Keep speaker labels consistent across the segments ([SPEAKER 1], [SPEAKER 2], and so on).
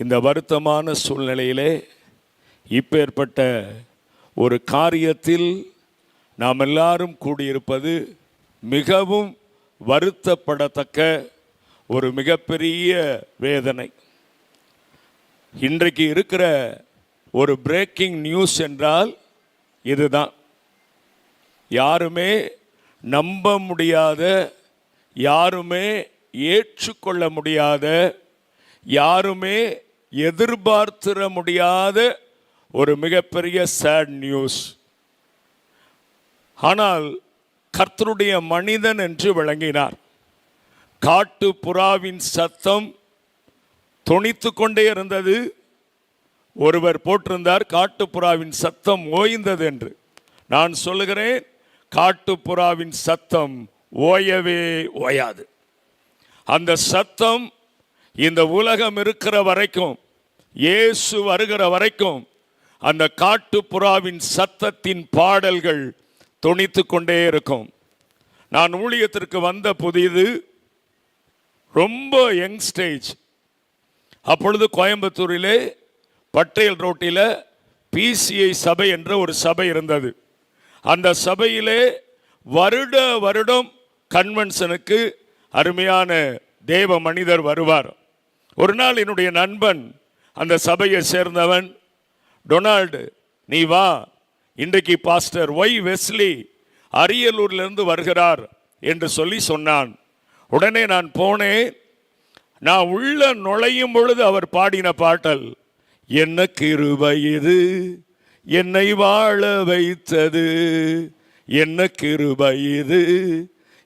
[SPEAKER 1] இந்த வருத்தமான சூழ்நிலையிலே இப்பேற்பட்ட ஒரு காரியத்தில் நாம் எல்லாரும் கூடியிருப்பது மிகவும் வருத்தப்படத்தக்க ஒரு மிகப்பெரிய வேதனை. இன்றைக்கு இருக்கிற ஒரு பிரேக்கிங் நியூஸ் என்றால் இதுதான். யாருமே நம்ப முடியாத, யாருமே ஏற்றுக்கொள்ள முடியாத, யாருமே எதிர்பார்த்திட முடியாத ஒரு மிகப்பெரிய சேட் நியூஸ். ஆனால் கர்த்தருடைய மனிதன் என்று விளங்கினார். காட்டு புறாவின் சத்தம் தொனித்து கொண்டே இருந்தது. ஒருவர் போட்டிருந்தார், காட்டுப்புறாவின் சத்தம் ஓய்ந்தது என்று. நான் சொல்லுகிறேன், காட்டுப்புறாவின் சத்தம் ஓயவே ஓயாது. அந்த சத்தம் இந்த உலகம் இருக்கிற வரைக்கும், இயேசு வருகிற வரைக்கும், அந்த காட்டுப்புறாவின் சத்தத்தின் பாடல்கள் தொனித்து கொண்டே இருக்கும். நான் ஊழியத்திற்கு வந்த புதிது, ரொம்ப யங் ஸ்டேஜ். அப்பொழுது கோயம்புத்தூரிலே பட்டேல் ரோட்டில் PCI சபை என்ற ஒரு சபை இருந்தது. அந்த சபையிலே வருடம் கன்வென்ஷனுக்கு அருமையான தேவ மனிதர் வருவார். ஒரு நாள் என்னுடைய நண்பன், அந்த சபையை சேர்ந்தவன், டொனால்டு நீ வா, இன்றைக்கு பாஸ்டர் ஒய் வெஸ்லி அரியலூரிலிருந்து வருகிறார் என்று சொல்லி சொன்னான். உடனே நான் போனேன். நான் உள்ள நுழையும் பொழுது அவர் பாடின பாட்டல், என்ன கிருபை இது என்னை வாழ வைத்தது, என்ன கிருபை இது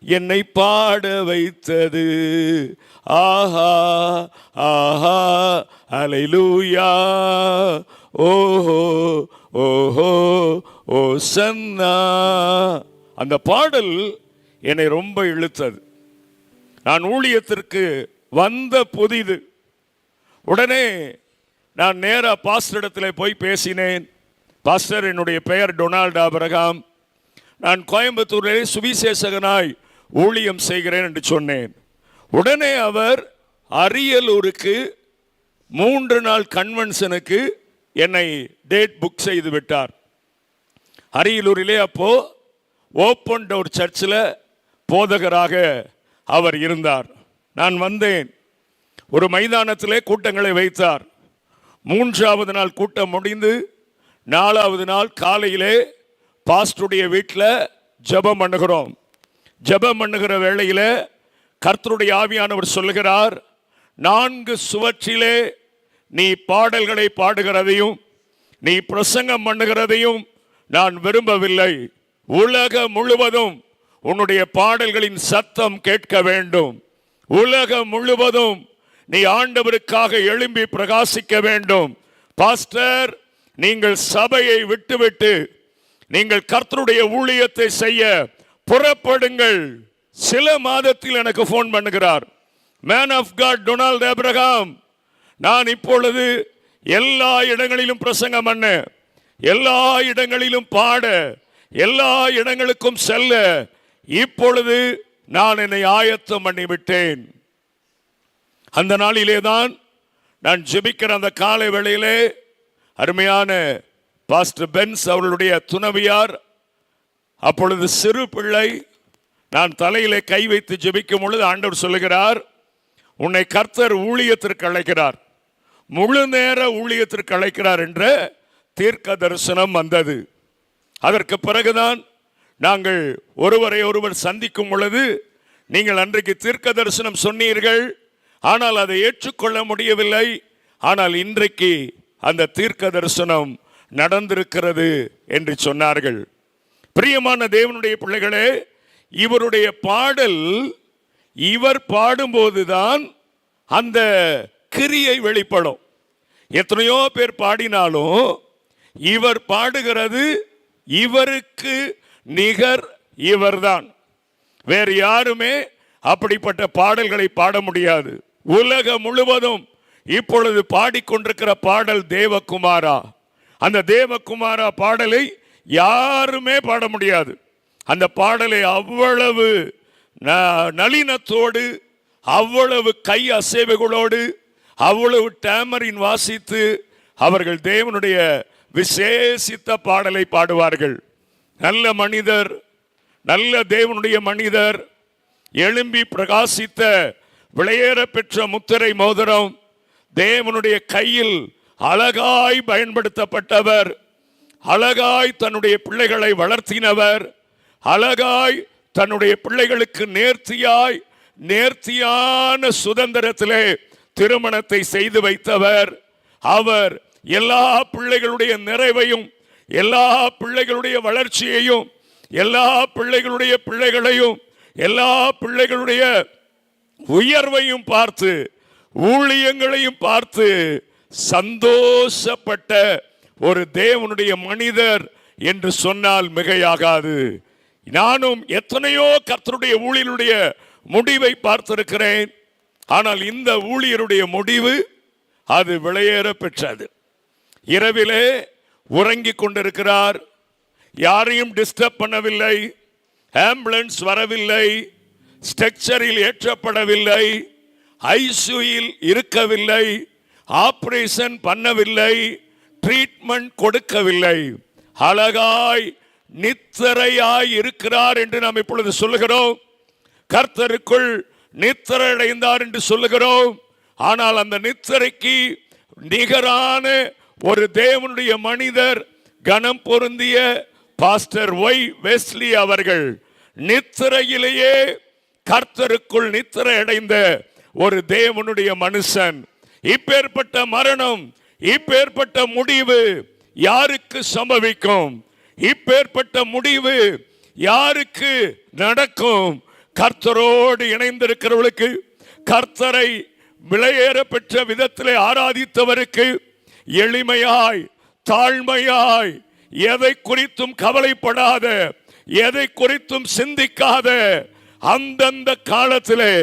[SPEAKER 1] என்னை பாட வைத்தது, ஆஹா ஆஹா அல்லேலூயா, ஓஹோ ஓஹோ ஓசன்னா. அந்த பாடல் என்னை ரொம்ப இழுத்தது. நான் ஊழியத்திற்கு வந்த புதிது. உடனே நான் நேராக பாஸ்டர் இடத்துல போய் பேசினேன். பாஸ்டர், என்னுடைய பெயர் டொனால்டு ஆபிரகாம், நான் கோயம்புத்தூரிலே சுவிசேஷகனாய் ஊழியம் செய்கிறேன் என்று சொன்னேன். உடனே அவர் அரியலூருக்கு 3 நாள் கன்வென்ஷனுக்கு என்னை டேட் புக் செய்து விட்டார். அரியலூரிலே அப்போ ஓப்பன் டோர் சர்ச்சில் போதகராக அவர் இருந்தார். நான் வந்தேன். ஒரு மைதானத்திலே கூட்டங்களை வைத்தார். 3வது நாள் கூட்டம் முடிந்து 4வது நாள் காலையிலே பாஸ்டருடைய வீட்டில் ஜெபம் பண்ணுகிறோம். ஜெபம் பண்ணுகிற வேளையில் கர்த்தருடைய ஆவியானவர் சொல்லுகிறார், 4 சுவற்றிலே நீ பாடல்களை பாடுகிறதையும் நீ பிரசங்கம் பண்ணுகிறதையும் நான் விரும்பவில்லை. உலகம் முழுவதும் உன்னுடைய பாடல்களின் சத்தம் கேட்க வேண்டும். உலகம் முழுவதும் நீ ஆண்டவருக்காக எழும்பி பிரகாசிக்க வேண்டும். பாஸ்டர், நீங்கள் சபையை விட்டுவிட்டு நீங்கள் கர்த்தருடைய ஊழியத்தை செய்ய புறப்படுங்கள். சில மாதத்தில் எனக்கு போன் பண்ணுகிறார், man of God Donald Abraham, நான் இப்பொழுது எல்லா இடங்களிலும் பிரசங்கம் பண்ண, எல்லா இடங்களிலும் பாட, எல்லா இடங்களுக்கும் செல்ல இப்பொழுது நான் என்னை ஆயத்தம் பண்ணிவிட்டேன். அந்த நாளிலே தான் நான் ஜெபிக்கிற அந்த காலை வேளையிலே அருமையான பாஸ்டர் பென்ஸ் அவர்களுடைய துணவியார், அப்பொழுது சிறு பிள்ளை, நான் தலையிலே கை வைத்து ஜெபிக்கும் பொழுது ஆண்டவர் சொல்லுகிறார், உன்னை கர்த்தர் ஊழியத்திற்கு அழைக்கிறார், முழு நேர ஊழியத்திற்கு அழைக்கிறார் என்ற தீர்க்க தரிசனம் வந்தது. அதற்கு பிறகுதான் நாங்கள் ஒருவரை ஒருவர் சந்திக்கும் பொழுது, நீங்கள் அன்றைக்கு தீர்க்க தரிசனம் சொன்னீர்கள், ஆனால் அதை ஏற்றுக்கொள்ள முடியவில்லை, ஆனால் இன்றைக்கு அந்த தீர்க்க தரிசனம் நடந்திருக்கிறது என்று சொன்னார்கள். பிரியமான தேவனுடைய பிள்ளைகளே, இவருடைய பாடல், இவர் பாடும்போதுதான் அந்த கிரியை வெளிப்படும். எத்தனையோ பேர் பாடினாலும் இவர் பாடுகிறது, இவருக்கு நிகர் இவர்தான். வேறு யாருமே அப்படிப்பட்ட பாடல்களை பாட முடியாது. உலகம் முழுவதும் இப்பொழுது பாடிக்கொண்டிருக்கிற பாடல் தேவகுமாரா. அந்த தேவகுமாரா பாடலை யாருமே பாட முடியாது. அந்த பாடலை அவ்வளவு நளினத்தோடு, அவ்வளவு கை அசைவுகளோடு, அவ்வளவு டேமரின் வாசித்து அவர்கள் தேவனுடைய விசேஷித்த பாடலை பாடுவார்கள். நல்ல மனிதர், நல்ல தேவனுடைய மனிதர், எழும்பி பிரகாசித்த விளையேற பெற்ற முத்திரை மோதிரம், தேவனுடைய கையில் அழகாய் பயன்படுத்தப்பட்டவர், அழகாய் தன்னுடைய பிள்ளைகளை வளர்த்தினவர், அழகாய் தன்னுடைய பிள்ளைகளுக்கு நேர்த்தியான சுதந்திரத்திலே திருமணத்தை செய்து வைத்தவர். அவர் எல்லா பிள்ளைகளுடைய நிறைவையும், எல்லா பிள்ளைகளுடைய வளர்ச்சியையும், எல்லா பிள்ளைகளுடைய பிள்ளைகளையும், எல்லா பிள்ளைகளுடைய உயர்வையும் பார்த்து, ஊழியங்களையும் பார்த்து சந்தோஷப்பட்ட ஒரு தேவனுடைய மனிதர் என்று சொன்னால் மிகையாகாது. நானும் எத்தனையோ கர்த்தருடைய ஊழியருடைய முடிவை பார்த்திருக்கிறேன். ஆனால் இந்த ஊழியருடைய முடிவு அது விளையேற பெற்றது. இரவிலே உறங்கிக் கொண்டிருக்கிறார், யாரையும் டிஸ்டர்ப் பண்ணவில்லை, ஆம்புலன்ஸ் வரவில்லை, ஸ்ட்ரக்சரில் ஏற்றப்படவில்லை, ஐசியூவில் இருக்கவில்லை, ஆபரேஷன் பண்ணவில்லை, ட்ரீட்மெண்ட் கொடுக்கவில்லை, அழகாய் நித்திரையாய் இருக்கிறார் என்று நாம் இப்பொழுது சொல்லுகிறோம். கர்த்தருக்குள் நித்திரை அடைந்தார் என்று சொல்லுகிறோம். ஆனால் அந்த நித்திரைக்கு நிகரான ஒரு தேவனுடைய மனிதர், கனம் பொருந்திய பாஸ்டர் ஒய் வெஸ்லி அவர்கள் நித்திரையிலேயே கர்த்தருக்குள் நித்திரை அடைந்த ஒரு தேவனுடைய மனுஷன். இப்பேற்பட்ட மரணம், இப்பேற்பட்ட முடிவு யாருக்கு சம்பவிக்கும்? இப்பேற்பட்ட முடிவு யாருக்கு நடக்கும்? கர்த்தரோடு இணைந்திருக்கிறவர்களுக்கு, கர்த்தரை விலையேற பெற்ற விதத்திலே ஆராதித்தவருக்கு, எளிமையாய் தாழ்மையாய் எதை குறித்தும் கவலைப்படாத, எதை குறித்தும் சிந்திக்காத, அந்தந்த காலத்திலே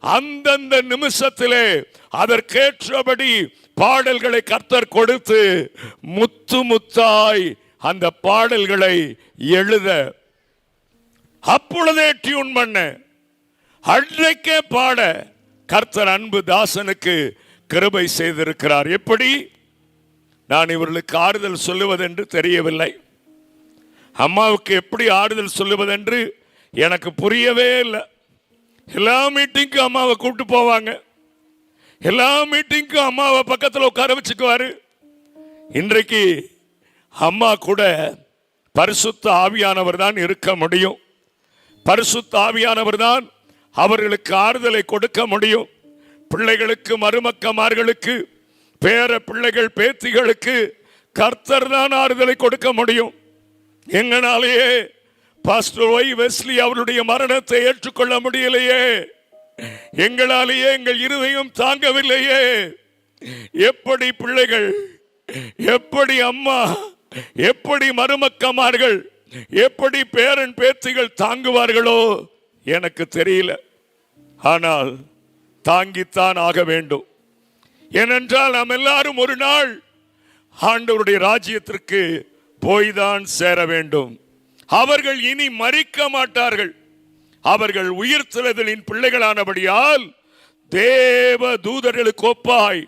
[SPEAKER 1] அந்தந்த நிமிஷத்திலே அதற்கேற்றபடி பாடல்களை கர்த்தர் கொடுத்து முத்து முத்தாய் அந்த பாடல்களை எழுத, அப்பொழுதே டியூன் பண்ண, அன்றைக்கே பாட கர்த்தர் அன்பு தாசனுக்கு கிருபை செய்திருக்கிறார். எப்படி நான் இவர்களுக்கு ஆறுதல் சொல்லுவதென்று தெரியவில்லை. அம்மாவுக்கு எப்படி ஆறுதல் சொல்லுவதென்று எனக்கு புரியவே இல்லை. எல்லா மீட்டிங்க்கும் அம்மாவை கூப்பிட்டு போவாங்க, எல்லா மீட்டிங்க்கும் அம்மாவை பக்கத்தில் உட்கார வச்சுக்குவாரு. இன்றைக்கு அம்மா கூட பரிசுத்த ஆவியானவர் தான் இருக்க முடியும். பரிசுத்த ஆவியானவர் தான் அவர்களுக்கு ஆறுதலை கொடுக்க முடியும். பிள்ளைகளுக்கு, மருமக்கமார்களுக்கு, பேர பிள்ளைகள், பேத்திகளுக்கு கர்த்தர் தான் ஆறுதலை கொடுக்க முடியும். எங்களாலேயே பாஸ்டர் ஒய் வெஸ்லி அவருடைய மரணத்தை ஏற்றுக்கொள்ள முடியலையே, எங்களாலேயே எங்கள் இருதயம் தாங்கவில்லையே. எப்படி பிள்ளைகள், எப்படி அம்மா, எப்படி மருமக்கமார்கள், எப்படி பேரன் பேத்திகள் தாங்குவார்களோ எனக்கு தெரியல. ஆனால் தாங்கித்தான் ஆக வேண்டும். ஏனென்றால் நாம் எல்லாரும் ஒரு நாள் ஆண்டவருடைய ராஜ்யத்திற்கு போய்தான் சேர வேண்டும். அவர்கள் இனி மரிக்க மாட்டார்கள். அவர்கள் உயிர்த்தெழுதலின் பிள்ளைகளானபடியால் தேவ தூதர்களுக்கு ஒப்பாய்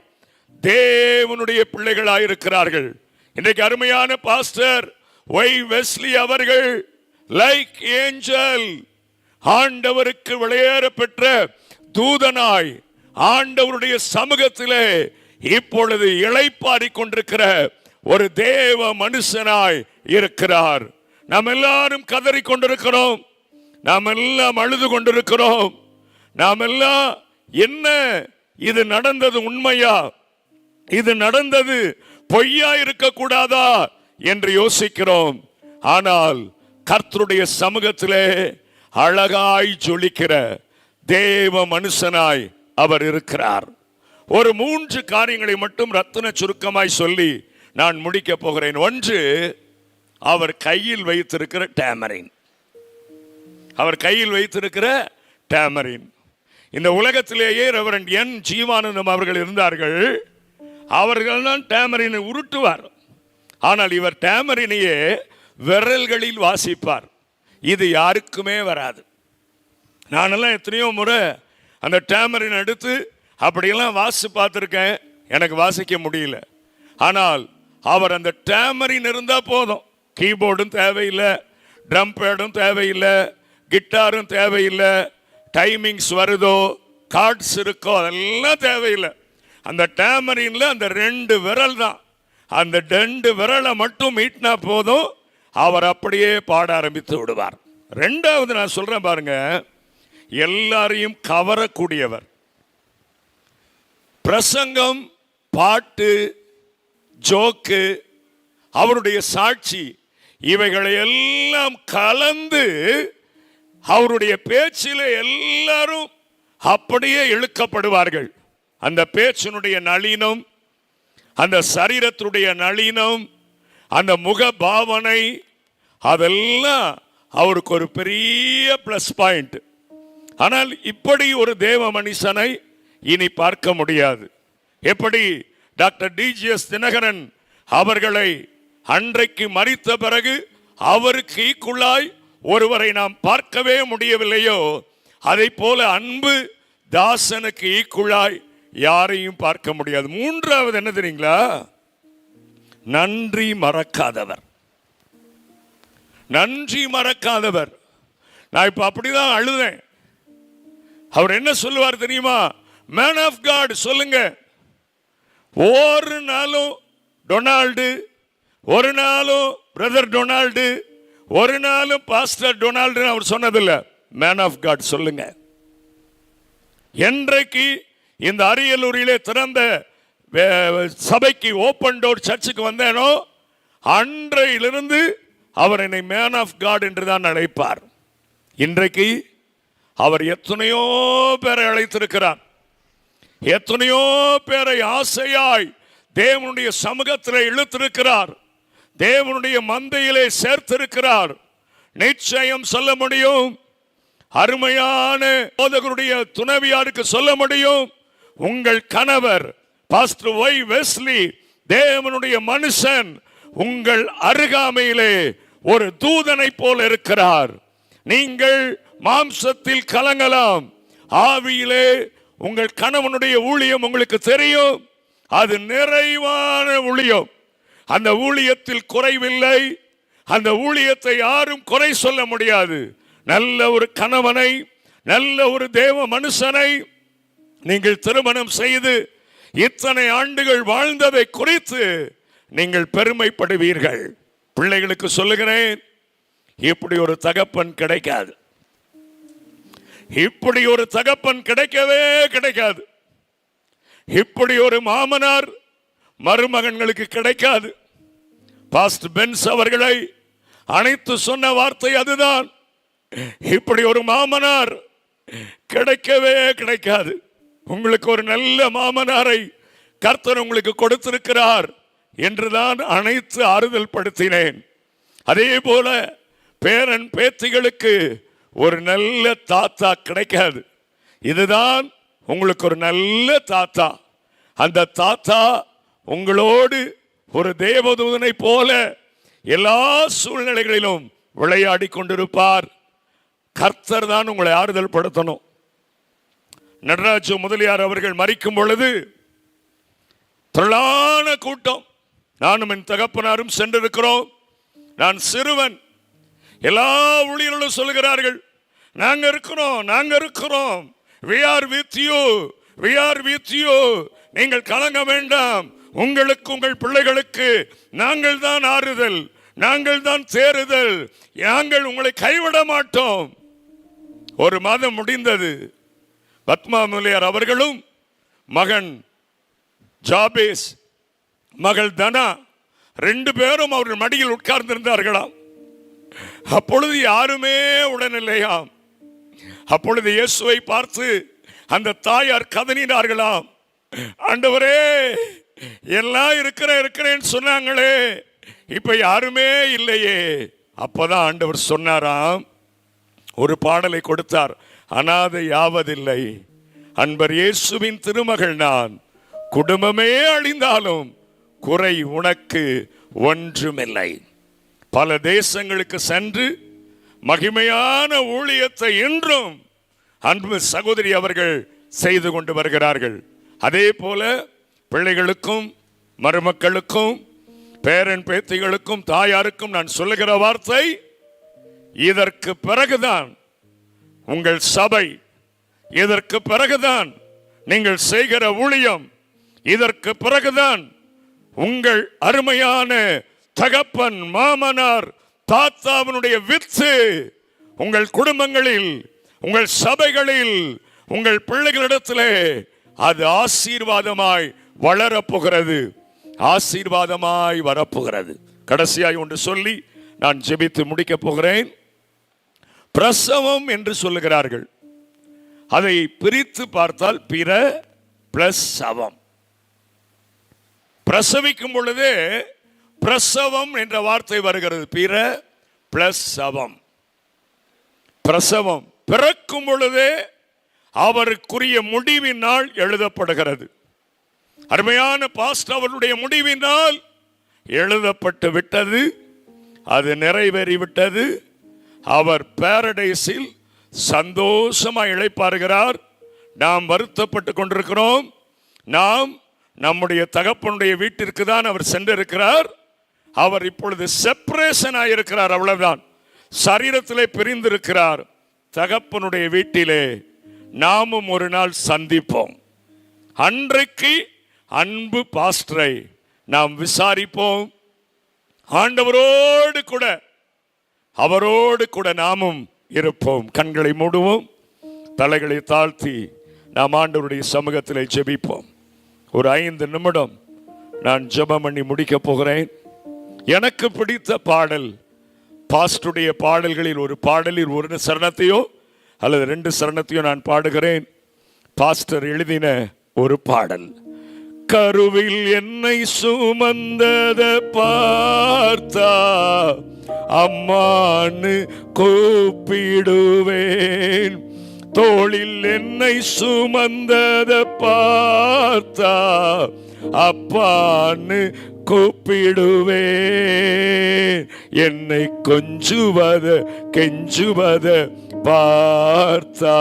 [SPEAKER 1] தேவனுடைய பிள்ளைகளாயிருக்கிறார்கள். இன்றைக்கு அருமையான பாஸ்டர் ஒய் வெஸ்லி அவர்கள் லைக் ஏஞ்சல், ஆண்டவருக்கு விளையேற பெற்ற தூதனாய் ஆண்டவருடைய சமூகத்திலே இப்பொழுது இளைப்பாறிக் கொண்டிருக்கிற ஒரு தேவ மனுஷனாய் இருக்கிறார். நாம் எல்லாரும் கதறி கொண்டிருக்கிறோம், நாம் எல்லாம் அழுது கொண்டிருக்கிறோம். நாம் எல்லாம் என்ன இது நடந்தது உண்மையா, இது நடந்தது பொய்யா இருக்கக்கூடாதா என்று யோசிக்கிறோம். ஆனால் கர்த்தருடைய சமூகத்திலே அழகாய் ஜொலிக்கிற தேவ மனுஷனாய் அவர் இருக்கிறார். ஒரு 3 காரியங்களை மட்டும் ரத்தின சுருக்கமாய் சொல்லி நான் முடிக்க போகிறேன். ஒன்று, அவர் கையில் வைத்திருக்கிற டேமரின். அவர் கையில் வைத்திருக்கிற டேமரின். இந்த உலகத்திலேயே ரெவரண்ட் என் ஜீவானந்தம் அவர்கள் இருந்தார்கள். அவர்கள் தான் டேமரினை உருட்டுவார். ஆனால் இவர் டேமரினையே விரல்களில் வாசிப்பார். இது யாருக்குமே வராது. நானெல்லாம் எத்தனையோ முறை அந்த டேமரின் எடுத்து அப்படியெல்லாம் வாசி பார்த்துருக்கேன், எனக்கு வாசிக்க முடியல. ஆனால் அவர் அந்த டேமரின் இருந்தால் போதும், கீபோர்டும் தேவையில்லை, ட்ரம் பேடும் தேவையில்லை, கிட்டாரும் தேவையில்லை, டைமிங்ஸ் வருதோ கார்ட்ஸ் இருக்கோ அதெல்லாம் தேவையில்லை. அந்த டேமரின்ல அந்த 2 விரல் தான், அந்த 2 விரலை மட்டும் மீட்டினா போதும், அவர் அப்படியே பாட ஆரம்பித்து விடுவார். 2வது நான் சொல்றேன் பாருங்க, எல்லாரையும் கவரக்கூடியவர். பிரசங்கம், பாட்டு, ஜோக்கு, அவருடைய சாட்சி, இவைகளை எல்லாம் கலந்து அவருடைய பேச்சில் எல்லாரும் அப்படியே இழுக்கப்படுவார்கள். அந்த பேச்சினுடைய நளினம், அந்த சரீரத்துடைய நளினம், அந்த முக பாவனை, அதெல்லாம் அவருக்கு ஒரு பெரிய பிளஸ் பாயிண்ட். ஆனால் இப்படி ஒரு தேவ மனுஷனை இனி பார்க்க முடியாது. எப்படி டாக்டர் டிஜிஎஸ் தினகரன் அவர்களை அன்றைக்கு மரித்த பிறகு அவருக்கு ஈக்குள்ளாய் ஒருவரை நாம் பார்க்கவே முடியவில்லையோ, அதை போல அன்பு தாசனுக்கு ஈக்குள்ளாய் யாரையும் பார்க்க முடியாது. 3வது என்ன தெரியுங்களா? நன்றி மறக்காதவர். நன்றி மறக்காதவர். நான் இப்ப அப்படிதான் அழுதேன். அவர் என்ன சொல்லுவார் தெரியுமா? மேன் ஆஃப் காட் சொல்லுங்க. ஒரு நாளும் டொனால்டு, ஒரு நாளும் பிரதர் டொனால்டு, ஒரு நாளும் பாஸ்டர் டொனால்டு அவர் சொன்னதில்லை. மேன் ஆஃப் காட் சொல்லுங்க. என்றைக்கு இந்த அரியலூரிலே திறந்த சபைக்கு ஓப்பன் டோர் சர்ச்சுக்கு வந்தேனோ அன்றையிலிருந்து அவர் என்னை மேன் ஆஃப் காட் என்று தான் அழைப்பார். இன்றைக்கு அவர் எத்தனையோ பேரை அழைத்திருக்கிறார். எத்தனையோ பேரை ஆசையாய் தேவனுடைய சமூகத்தில் இழுத்திருக்கிறார். தேவனுடைய மந்தையிலே சேர்த்திருக்கிறார். நிச்சயம் சொல்ல முடியும், அருமையான போதகருடைய துணைவியாருக்கு சொல்ல முடியும், உங்கள் கணவர் பாஸ்டர் ஒய் வெஸ்லி தேவனுடைய மனுஷன் உங்கள் அருகாமையிலே ஒரு தூதனை போல இருக்கிறார். நீங்கள் மாம்சத்தில் கலங்கலாம், ஆவியிலே உங்கள் கணவனுடைய ஊழியம் உங்களுக்கு தெரியும், அது நிறைவான ஊழியம். அந்த ஊழியத்தில் குறைவில்லை. அந்த ஊழியத்தை யாரும் குறை சொல்ல முடியாது. நல்ல ஒரு கணவனை, நல்ல ஒரு தேவ மனுஷனை நீங்கள் திருமணம் செய்து இத்தனை ஆண்டுகள் வாழ்ந்ததை குறித்து நீங்கள் பெருமைப்படுவீர்கள். பிள்ளைகளுக்கு சொல்லுகிறேன், இப்படி ஒரு தகப்பன் கிடைக்காது. இப்படி ஒரு தகப்பன் கிடைக்கவே கிடைக்காது. இப்படி ஒரு மாமனார் மருமகன்களுக்கு கிடைக்காது. பாஸ்டர் பென்ஸ் அவர்களை அனைத்து சொன்ன வார்த்தை அதுதான். இப்படி ஒரு மாமனார் கிடைக்கவே கிடைக்காது. உங்களுக்கு ஒரு நல்ல மாமனாரை கர்த்தர் உங்களுக்கு கொடுத்திருக்கிறார் என்றுதான் அனைத்து ஆறுதல் படுத்தினேன். அதே போல பேரன் பேத்திகளுக்கு ஒரு நல்ல தாத்தா கிடைக்காது. இதுதான் உங்களுக்கு ஒரு நல்ல தாத்தா. அந்த தாத்தா உங்களோடு ஒரு தேவதூதனை போல எல்லா சூழ்நிலைகளிலும் விளையாடி கொண்டிருப்பார். கர்த்தர் தான் உங்களை ஆறுதல் படுத்தணும். நடராஜ முதலியார் அவர்கள் மரிக்கும் பொழுது திரளான கூட்டம், நானும் என் தகப்பனாரும் சென்றிருக்கிறோம். நான் சிறுவன். எல்லா ஊழியர்களும் சொல்லுகிறார்கள், நாங்க இருக்கிறோம், நாங்க இருக்கிறோம், we are with you, we are with you, நீங்கள் கலங்க வேண்டாம், உங்களுக்கு உங்கள் பிள்ளைகளுக்கு நாங்கள் தான் ஆறுதல், நாங்கள் தான் தேறுதல், நாங்கள் உங்களை கைவிட மாட்டோம். ஒரு மாதம் முடிந்தது. பத்மா முதலியார் அவர்களும் மகன் ஜாபேஸ், மகள் தனா 2 பேரும் அவர்கள் மடியில் உட்கார்ந்திருந்தார்களாம். அப்பொழுது யாருமே உடனில்லையாம். அப்பொழுது இயேசுவை பார்த்து அந்த தாயார் கதறினார்களாம், ஆண்டவரே எல்லாம் இருக்கிறேன்னு சொன்னாங்களே, இப்ப யாருமே இல்லையே. அப்பதான் ஆண்டவர் சொன்னாராம், ஒரு பாடலை கொடுத்தார், அனாதை யாவதில்லை, அன்பர் இயேசுவின் திருமகள் நான், குடும்பமே அழிந்தாலும் குறை உனக்கு ஒன்றுமில்லை. பல தேசங்களுக்கு சென்று மகிமையான ஊழியத்தை இன்றும் அன்பு சகோதரி அவர்கள் செய்து கொண்டு வருகிறார்கள். அதே போல பிள்ளைகளுக்கும் மருமக்களுக்கும் பேரன் பேத்திகளுக்கும் தாயாருக்கும் நான் சொல்லுகிற வார்த்தை, இதற்கு பிறகுதான் உங்கள் சபை, இதற்கு பிறகுதான் நீங்கள் செய்கிற ஊழியம், இதற்கு பிறகுதான் உங்கள் அருமையான தகப்பன் மாமனார் தாத்தாவினுடைய வித்து உங்கள் குடும்பங்களில், உங்கள் சபைகளில், உங்கள் பிள்ளைகளிடத்திலே அது ஆசீர்வாதமாய் வளரப்போகிறது, ஆசீர்வாதமாய் வரப்போகிறது. கடைசியாய் ஒன்று சொல்லி நான் ஜெபித்து முடிக்க போகிறேன். பிரசவம் என்று சொல்லுகிறார்கள். அதை பிரித்து பார்த்தால் பிற பிளஸ் சவம். பிரசவிக்கும் பொழுதே பிரசவம் என்ற வார்த்தை வருகிறது. பிற பிளஸ் சவம். பிரசவம் பிறக்கும் பொழுதே அவருக்குரிய முடிவின் நாள் எழுதப்படுகிறது. அருமையான பாஸ்டர் அவருடைய முடிவின் நாள் எழுதப்பட்டு விட்டது, அது நிறைவேறிவிட்டது. அவர் பாரடைஸில் சந்தோஷமாய் இளைப்பாறுகிறார். நாம் வருத்தப்பட்டு கொண்டிருக்கிறோம். நாம் நம்முடைய தகப்பனுடைய வீட்டிற்கு தான் அவர் சென்றிருக்கிறார். அவர் இப்பொழுது செப்பரேஷன் ஆயிருக்கிறார், அவ்வளவுதான். சரீரத்திலே பிரிந்திருக்கிறார். தகப்பனுடைய வீட்டிலே நாமும் ஒரு நாள் சந்திப்போம். அன்றைக்கு அன்பு பாஸ்டரை நாம் விசாரிப்போம். ஆண்டவரோடு கூட, அவரோடு கூட நாமும் இருப்போம். கண்களை மூடுவோம், தலைகளை தாழ்த்தி நாம் ஆண்டவருடைய சமூகத்திலே ஜெபிப்போம். ஒரு 5 நிமிடம் நான் ஜெபம் பண்ணி முடிக்க போகிறேன். எனக்கு பிடித்த பாடல், பாஸ்டருடைய பாடல்களில் ஒரு பாடலில் ஒரு சரணத்தையோ அல்லது 2 சரணத்தையோ நான் பாடுகிறேன். பாஸ்டர் எழுதின ஒரு பாடல். கருவில் என்னை சுமந்தத பார்த்தா அம்மான்னு கூப்பிடுவேன், தோளில் என்னை சுமந்தத பார்த்தா அப்பான்னு கூப்பிடுவேன், என்னை கொஞ்சுவத கெஞ்சுவத பார்த்தா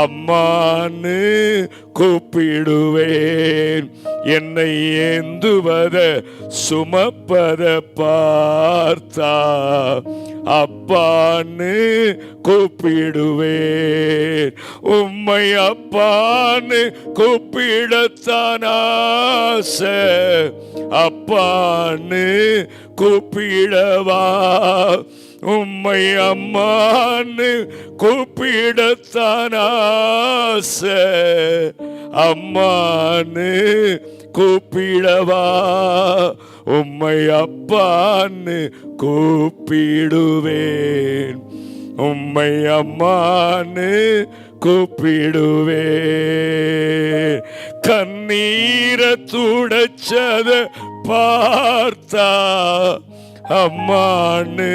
[SPEAKER 1] அம்மான்னு கூப்பிடுவேன், என்னை ஏந்துவத சுமப்பத பார்த்தா அப்பான்னு கூப்பிடுவேன், உம்மை அப்பான்னு கூப்பிடத்தான் ஆசை, அப்பான்னு கூப்பிடவா, உம்மை அம்மான்னு கூப்பிடத்தான் ஆசை, அம்மான்னு கூப்பிடவா, உம்மை அப்பான்னு கூப்பிடுவேன், உம்மை அம்மான்னு கூப்பிடுவேன், கண்ணீரை துடைச்சத பார்த்தா அம்மான்னு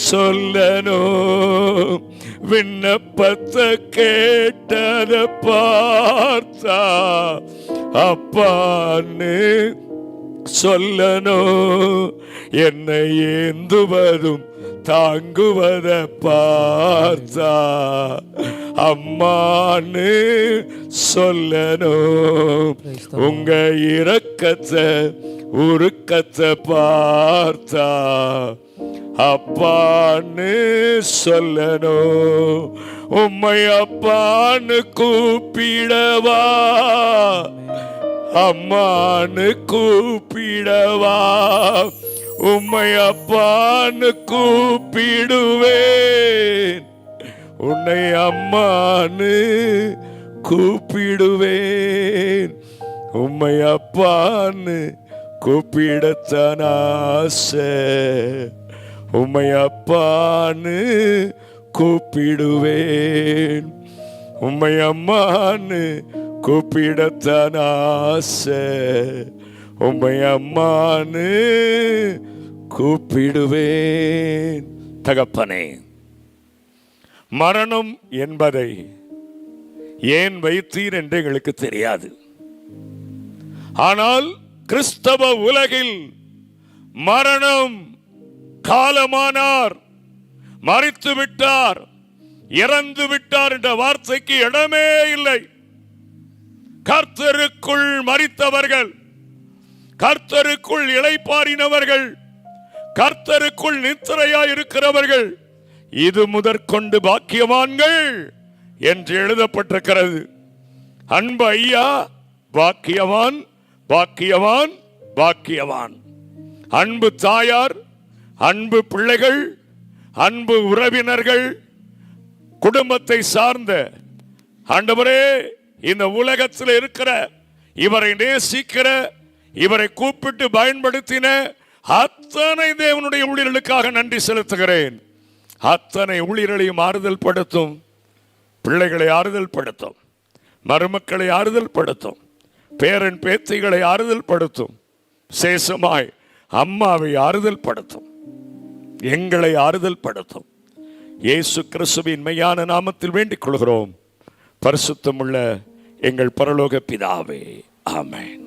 [SPEAKER 1] சொல்லணும், விண்ணப்பத்தை கேட்டத பார்த்தா அப்பான்னு சொல்லணும், என்னை ஏந்துவதும் தாங்குவத பார்த்தா அம்மான்னு சொல்லணும், உங்க இரக்கத்தை உருக்கத்தை பார்த்தா அப்பான்னு சொல்லணும், உம்மை அப்பான்னு கூப்பிடவா, அம்மான்னு கூப்பிடவா, உம்மை அப்பான்னு கூப்பிடுவேன், உன்னை அம்மான்னு கூப்பிடுவேன், உம்மை அப்பான்னு கூப்பிடத்தான் ஆசை, உம்மை அப்பான்னு கூப்பிடுவேன், உம்மை அம்மான்னு கூப்பிடத்தான் ஆசை, உம்மை அம்மான்னு கூப்பிடுவேன். தகப்பனே, மரணம் என்பதை ஏன் வைத்தீர் என்று எங்களுக்கு தெரியாது. ஆனால் கிறிஸ்தவ உலகில் மரணம், காலமானார், மரித்து விட்டார், இறந்து விட்டார் என்ற வார்த்தைக்கு இடமே இல்லை. கர்த்தருக்குள் மரித்தவர்கள், கர்த்தருக்குள் இளைப்பாறினவர்கள், கர்த்தருக்குள் நித்திரையாய் இருக்கிறவர்கள் இது முதற்கொண்டு பாக்கியவான்கள் என்று எழுதப்பட்டிருக்கிறது. அன்பு ஐயா பாக்கியவான், பாக்கியவான், பாக்கியவான். அன்பு தாயார், அன்பு பிள்ளைகள், அன்பு உறவினர்கள், குடும்பத்தை சார்ந்த ஆண்டவரே, இந்த உலகத்தில் இருக்கிற இவரை நேசிக்கிற, இவரை கூப்பிட்டு பயன்படுத்தின அத்தனை தேவனுடைய ஊழியர்களுக்காக நன்றி செலுத்துகிறேன். அத்தனை ஊழியர்களையும் ஆறுதல் படுத்தும், பிள்ளைகளை ஆறுதல் படுத்தும், மருமக்களை ஆறுதல் படுத்தும், பேரன் பேத்திகளை ஆறுதல் படுத்தும், சேஷமாய் அம்மாவை ஆறுதல் படுத்தும், எங்களை ஆறுதல் படுத்தும். இயேசு கிறிஸ்துவின் மெய்யான நாமத்தில் வேண்டிக் கொள்கிறோம். பரிசுத்தமுள்ள எங்கள் பரலோக பிதாவே, ஆமென்.